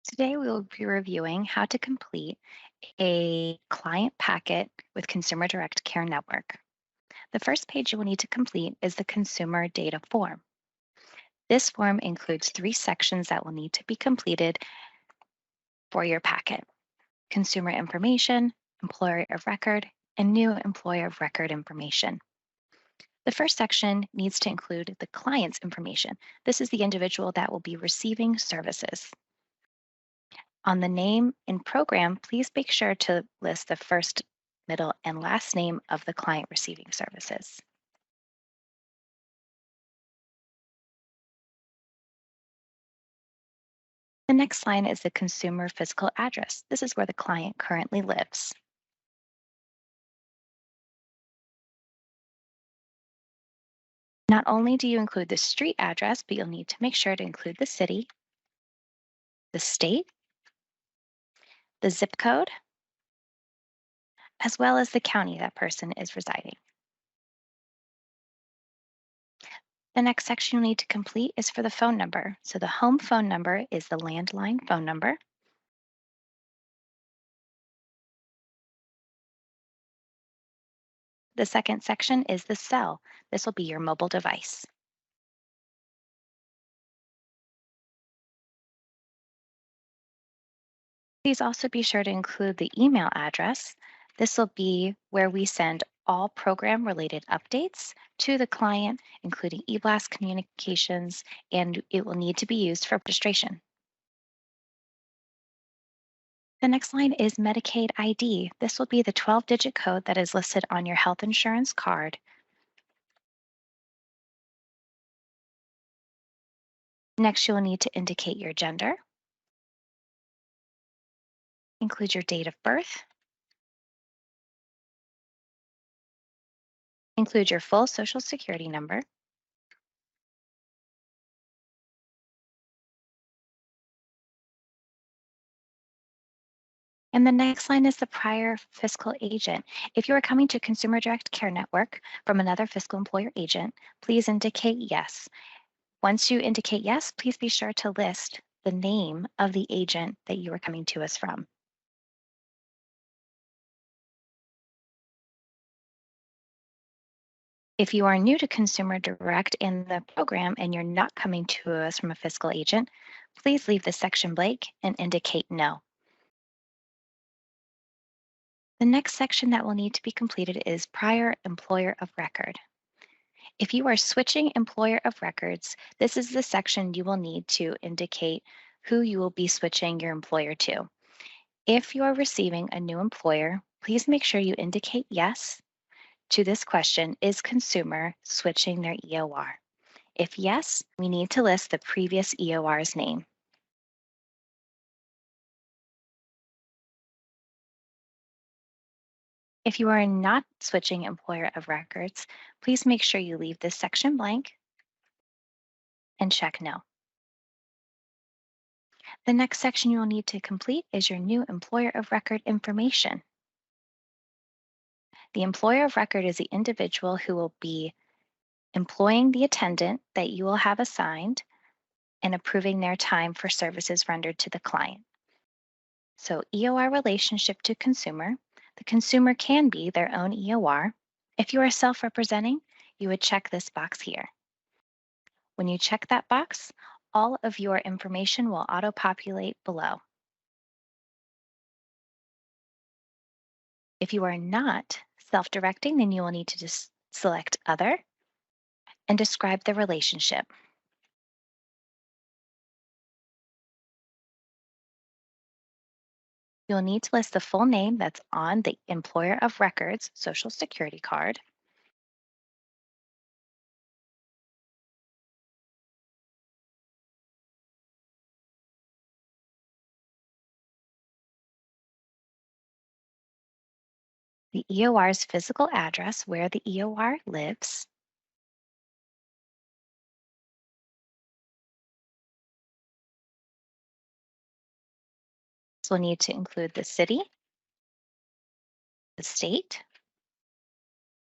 Today, we will be reviewing how to complete a client packet with Consumer Direct Care Network. The first page you will need to complete is the Consumer Data Form. This form includes 3 sections that will need to be completed for your packet: consumer information, employer of record, and new employer of record information. The first section needs to include the client's information. This is the individual that will be receiving services. On the name and program, please make sure to list the first, middle, and last name of the client receiving services. The next line is the consumer physical address. This is where the client currently lives. Not only do you include the street address, but you'll need to make sure to include the city, the state, the zip code, as well as the county that person is residing. The next section you'll need to complete is for the phone number. So the home phone number is the landline phone number. The second section is the cell. This will be your mobile device. Please also be sure to include the email address. This will be where we send all program-related updates to the client, including e-blast communications, and it will need to be used for registration. The next line is Medicaid ID. This will be the 12-digit code that is listed on your health insurance card. Next, you'll need to indicate your gender, include your date of birth, include your full Social Security number, and the next line is the prior fiscal agent. If you are coming to Consumer Direct Care Network from another fiscal employer agent, please indicate yes. Once you indicate yes, please be sure to list the name of the agent that you are coming to us from. If you are new to Consumer Direct in the program and you're not coming to us from a fiscal agent, please leave this section blank and indicate no. The next section that will need to be completed is prior employer of record. If you are switching employer of records, this is the section you will need to indicate who you will be switching your employer to. If you are receiving a new employer, please make sure you indicate yes to this question: is consumer switching their EOR? If yes, we need to list the previous EOR's name. If you are not switching employer of records, please make sure you leave this section blank and check no. The next section you will need to complete is your new employer of record information. The employer of record is the individual who will be employing the attendant that you will have assigned and approving their time for services rendered to the client. So EOR relationship to consumer. The consumer can be their own EOR. If you are self-representing, you would check this box here. When you check that box, all of your information will auto-populate below. If you are not self-directing, then you will need to just select Other and describe the relationship. You'll need to list the full name that's on the employer of record's Social Security card. The EOR's physical address where the EOR lives. So we'll need to include the city, the state,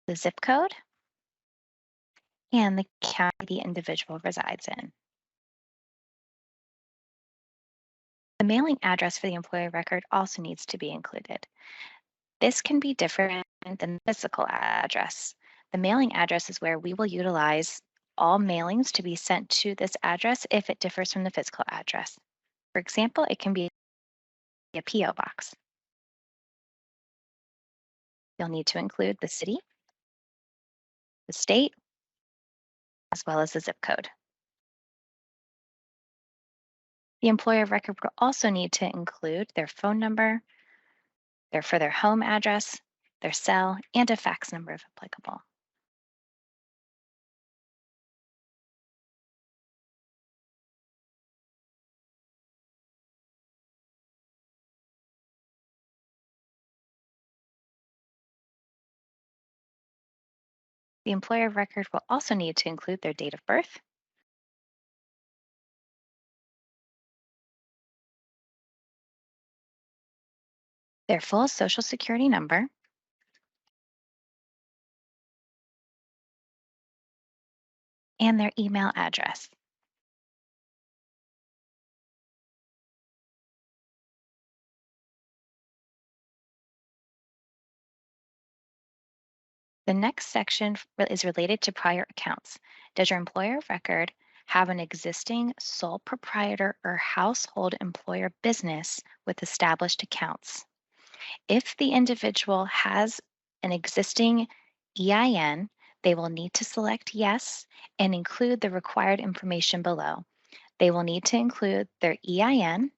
the zip code, and the county the individual resides in. The mailing address for the employee record also needs to be included. This can be different than the physical address. The mailing address is where we will utilize all mailings to be sent to this address if it differs from the physical address. For example, it can be a PO box. You'll need to include the city, the state, as well as the zip code. The employer of record will also need to include their phone number, their home address, their cell, and a fax number if applicable. The employer of record will also need to include their date of birth, their full social security number, and their email address. The next section is related to prior accounts. Does your employer of record have an existing sole proprietor or household employer business with established accounts? If the individual has an existing EIN, they will need to select yes and include the required information below. They will need to include their EIN,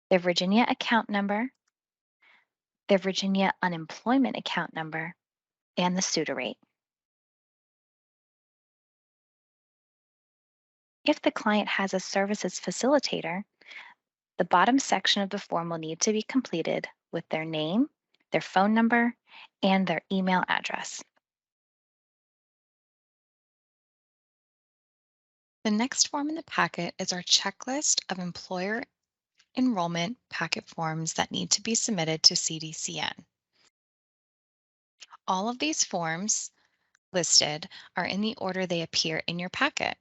their Virginia account number, their Virginia unemployment account number, and the SUTA rate. If the client has a services facilitator, the bottom section of the form will need to be completed with their name, their phone number, and their email address. The next form in the packet is our checklist of employer enrollment packet forms that need to be submitted to CDCN. All of these forms listed are in the order they appear in your packet.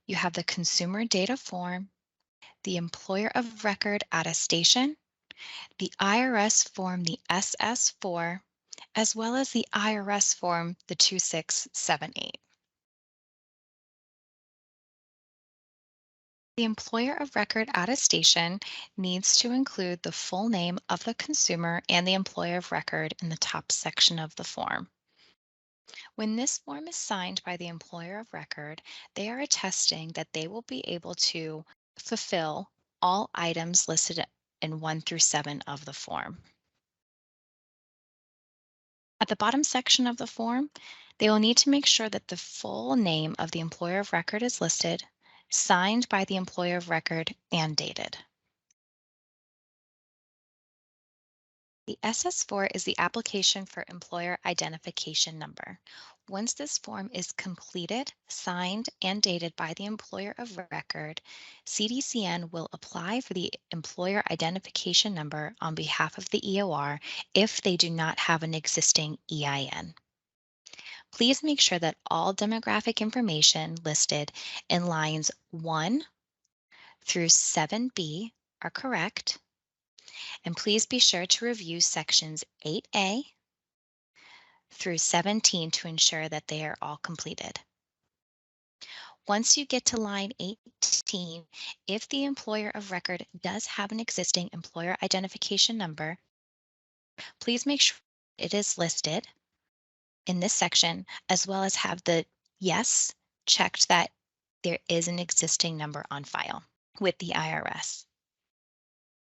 You have the consumer data form, the employer of record attestation, the IRS form, the SS4, as well as the IRS form, the 2678. The employer of record attestation needs to include the full name of the consumer and the employer of record in the top section of the form. When this form is signed by the employer of record, they are attesting that they will be able to fulfill all items listed in 1 through 7 of the form. At the bottom section of the form, they will need to make sure that the full name of the employer of record is listed, signed by the employer of record, and dated. The SS4 is the application for employer identification number. Once this form is completed, signed, and dated by the employer of record, CDCN will apply for the employer identification number on behalf of the EOR if they do not have an existing EIN. Please make sure that all demographic information listed in lines 1 through 7B are correct. And please be sure to review sections 8A through 17 to ensure that they are all completed. Once you get to line 18, if the employer of record does have an existing employer identification number, please make sure it is listed in this section, as well as have the yes checked that there is an existing number on file with the IRS.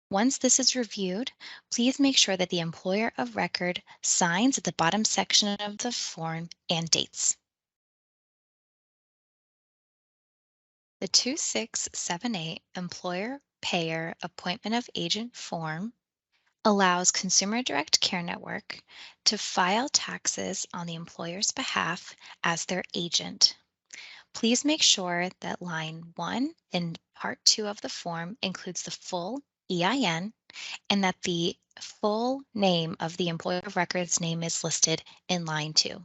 Once this is reviewed, please make sure that the employer of record signs at the bottom section of the form and dates. The 2678 Employer Payer Appointment of Agent form allows Consumer Direct Care Network to file taxes on the employer's behalf as their agent. Please make sure that line 1 in part 2 of the form includes the full EIN and that the full name of the employer of record's name is listed in line 2.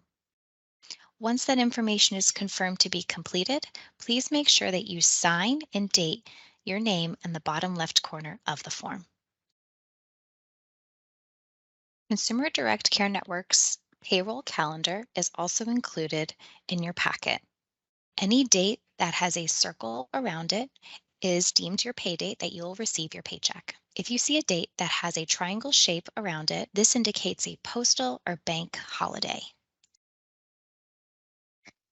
Once that information is confirmed to be completed, please make sure that you sign and date your name in the bottom left corner of the form. Consumer Direct Care Network's Payroll Calendar is also included in your packet. Any date that has a circle around it is deemed your pay date that you'll receive your paycheck. If you see a date that has a triangle shape around it, this indicates a postal or bank holiday.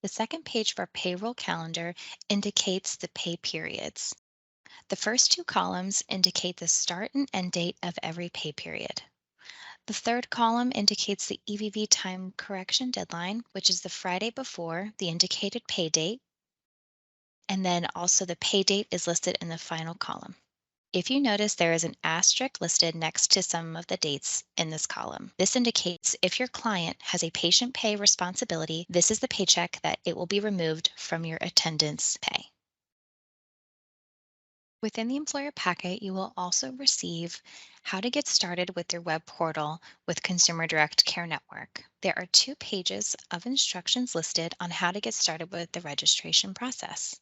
The second page of our payroll calendar indicates the pay periods. The first two columns indicate the start and end date of every pay period. The third column indicates the EVV time correction deadline, which is the Friday before the indicated pay date. And then also the pay date is listed in the final column. If you notice, there is an asterisk listed next to some of the dates in this column. This indicates if your client has a patient pay responsibility, this is the paycheck that it will be removed from your attendance pay. Within the employer packet, you will also receive how to get started with your web portal with Consumer Direct Care Network. There are 2 pages of instructions listed on how to get started with the registration process.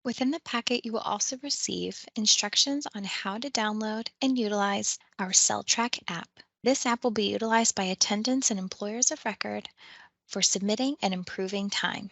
Within the packet, you will also receive instructions on how to download and utilize our Celltrak app. This app will be utilized by attendants and employers of record for submitting and improving time.